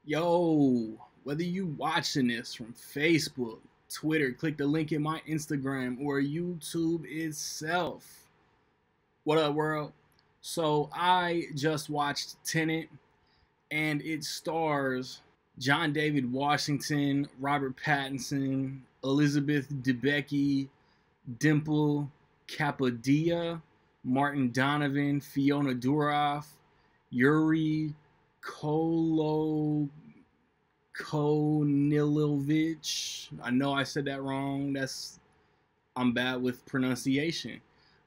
Yo, whether you watching this from Facebook, Twitter, click the link in my Instagram or YouTube itself. What up, world? So I just watched Tenet, and it stars John David Washington, Robert Pattinson, Elizabeth Debicki, Dimple Kapadia, Martin Donovan, Fiona Dourif, Yuri Konilovich. I know I said that wrong. I'm bad with pronunciation.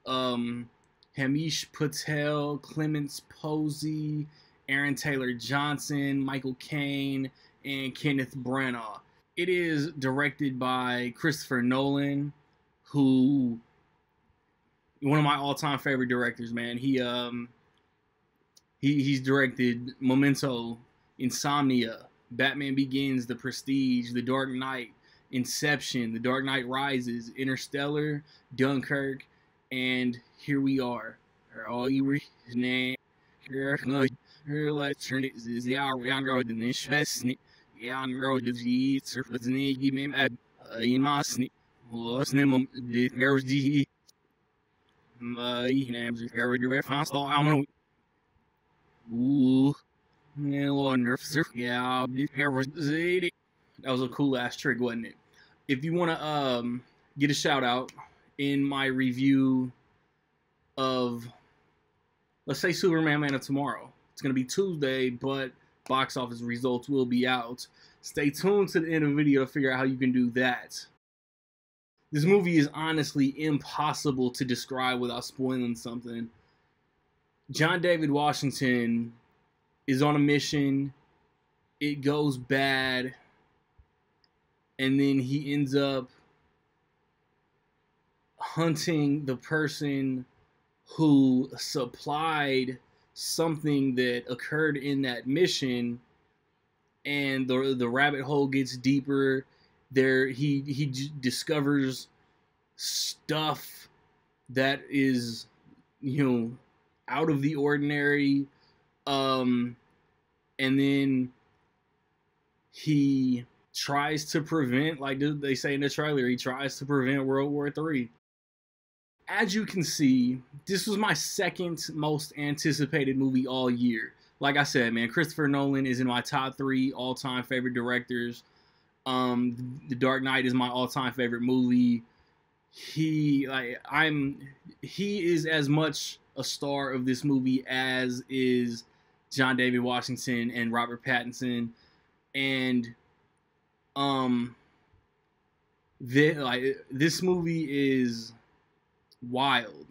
Hamish Patel, Clements Posey, Aaron Taylor Johnson, Michael Caine, and Kenneth Branagh. It is directed by Christopher Nolan, who one of my all-time favorite directors. Man, he's directed Memento, Insomnia, Batman Begins, The Prestige, The Dark Knight, Inception, The Dark Knight Rises, Interstellar, Dunkirk, and here we are. All you name here, let's turn it. Is the hour we are in this fest. Yeah, I'm going to eat surface. Give me in my snip. What's name? There's the names of character. Fast. I'm gonna. Ooh, wonderful. Yeah, that was a cool ass trick, wasn't it? If you want to get a shout out in my review of, let's say, Superman Man of Tomorrow, it's gonna be Tuesday, but box office results will be out. Stay tuned to the end of the video to figure out how you can do that. This movie is honestly impossible to describe without spoiling something. John David Washington is on a mission. It goes bad. And then he ends up hunting the person who supplied something that occurred in that mission. And the rabbit hole gets deeper. He discovers stuff that is, out of the ordinary, and then he tries to prevent, like they say in the trailer, he tries to prevent World War III. As you can see, this was my second most anticipated movie all year. Like I said, man, Christopher Nolan is in my top 3 all-time favorite directors. The Dark Knight is my all-time favorite movie. He is as much a star of this movie as is John David Washington and Robert Pattinson, and this movie is wild.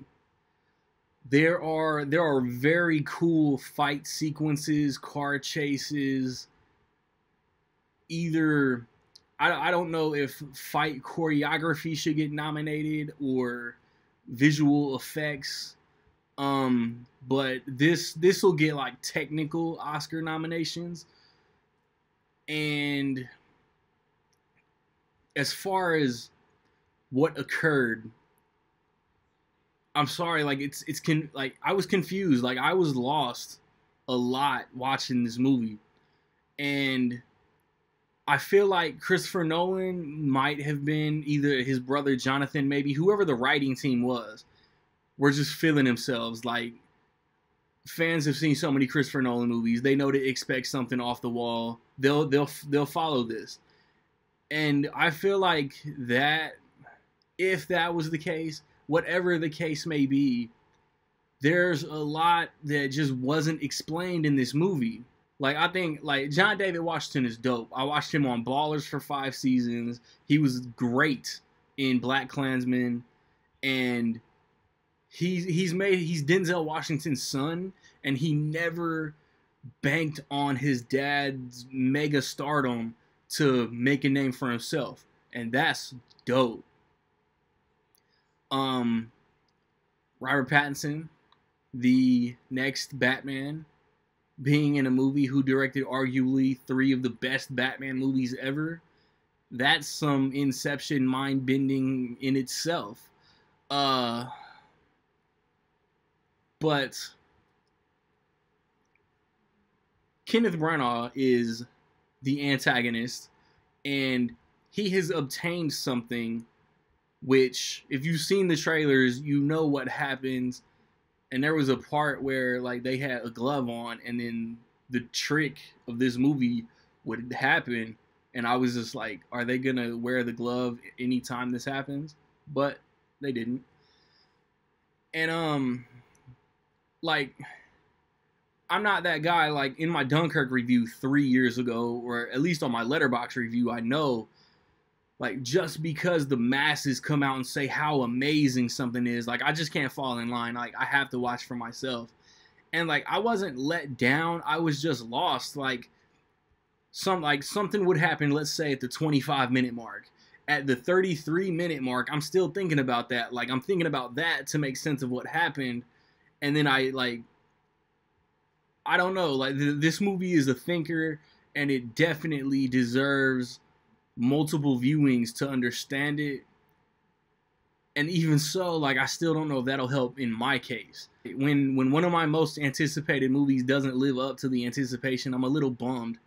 There are very cool fight sequences, car chases. Either I don't know if fight choreography should get nominated or visual effects. But this will get like technical Oscar nominations. And as far as what occurred, I'm sorry, like I was confused, like I was lost a lot watching this movie. And I feel like Christopher Nolan might have been either his brother Jonathan, maybe whoever the writing team was, were just feeling themselves. Like, fans have seen so many Christopher Nolan movies, they know to expect something off the wall. They'll follow this, and I feel like that if that was the case, whatever the case may be, there's a lot that just wasn't explained in this movie. Like, I think, like, John David Washington is dope. I watched him on Ballers for 5 seasons. He was great in BlacKkKlansman, and he's Denzel Washington's son, and he never banked on his dad's mega stardom to make a name for himself, and that's dope. Robert Pattinson, the next Batman, being in a movie who directed arguably 3 of the best Batman movies ever, that's some Inception mind-bending in itself. But Kenneth Branagh is the antagonist, and he has obtained something which, if you've seen the trailers, you know what happens. And there was a part where like they had a glove on, and then the trick of this movie would happen, and I was just like, are they gonna wear the glove anytime this happens? But they didn't. And like, I'm not that guy. Like in my Dunkirk review 3 years ago, or at least on my Letterboxd review, I know, like, just because the masses come out and say how amazing something is, like, I just can't fall in line. Like, I have to watch for myself. And like, I wasn't let down, I was just lost. Like something would happen, let's say at the 25-minute mark. At the 33-minute mark, I'm still thinking about that. Like, I'm thinking about that to make sense of what happened. And then I don't know, like, this movie is a thinker, and it definitely deserves multiple viewings to understand it. And even so, like, I still don't know if that'll help in my case. When one of my most anticipated movies doesn't live up to the anticipation, I'm a little bummed.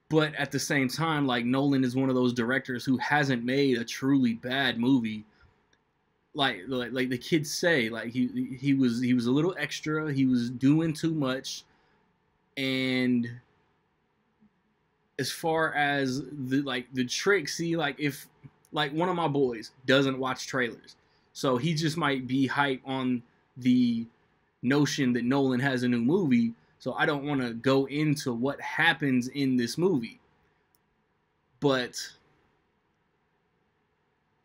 But at the same time, like, Nolan is one of those directors who hasn't made a truly bad movie. Like the kids say, like, he was a little extra, he was doing too much. And as far as the trick, see, like, if like one of my boys doesn't watch trailers, so he just might be hype on the notion that Nolan has a new movie. So I don't want to go into what happens in this movie, but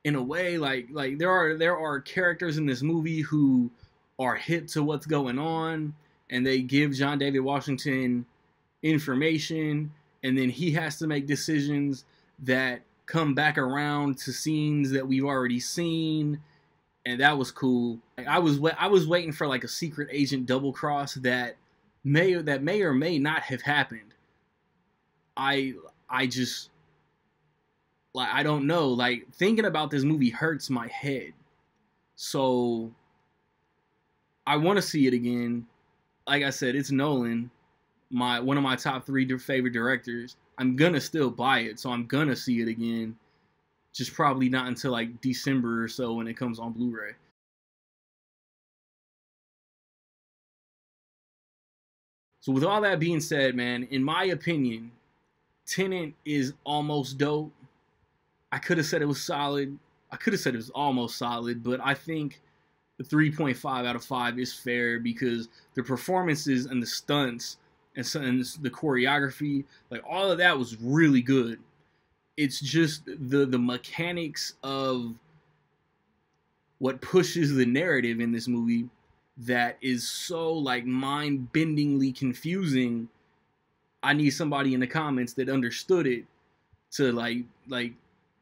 in a way, like there are characters in this movie who are hip to what's going on, and they give John David Washington information, and then he has to make decisions that come back around to scenes that we've already seen, and that was cool. Like, I was waiting for like a secret agent double cross that may or may not have happened. I just, like, I don't know. Like, thinking about this movie hurts my head. So I want to see it again. Like I said, it's Nolan, one of my top 3 favorite directors. I'm gonna still buy it, so I'm gonna see it again. Just probably not until like December or so when it comes on Blu-ray. So with all that being said, man, in my opinion, Tenet is almost dope. I could have said it was solid. I could have said it was almost solid, but I think the 3.5 out of 5 is fair because the performances and the stunts and the choreography, like, all of that was really good. It's just the mechanics of what pushes the narrative in this movie that is so, like, mind-bendingly confusing. I need somebody in the comments that understood it to like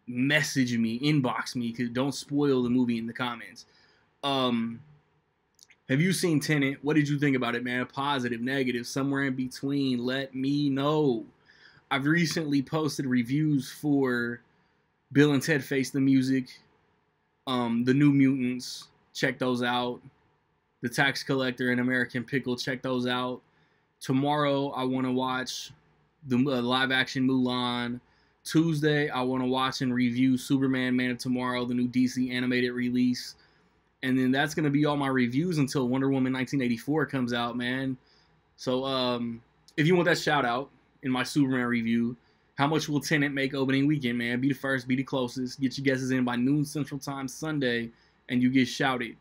message me, inbox me, because don't spoil the movie in the comments. Have you seen Tenet? What did you think about it, man? Positive, negative, somewhere in between? Let me know. I've recently posted reviews for Bill and Ted Face the Music, The New Mutants. Check those out. The Tax Collector and American Pickle. Check those out. Tomorrow, I want to watch the live-action Mulan. Tuesday, I want to watch and review Superman Man of Tomorrow, the new DC animated release. And then that's going to be all my reviews until Wonder Woman 1984 comes out, man. So if you want that shout out in my Superman review, how much will Tenet make opening weekend, man? Be the first, be the closest. Get your guesses in by noon Central Time Sunday, and you get shouted.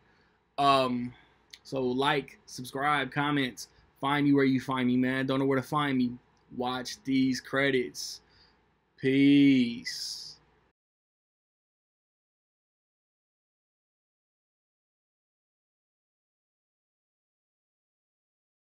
So like, subscribe, comment, find me where you find me, man. Don't know where to find me. Watch these credits. Peace.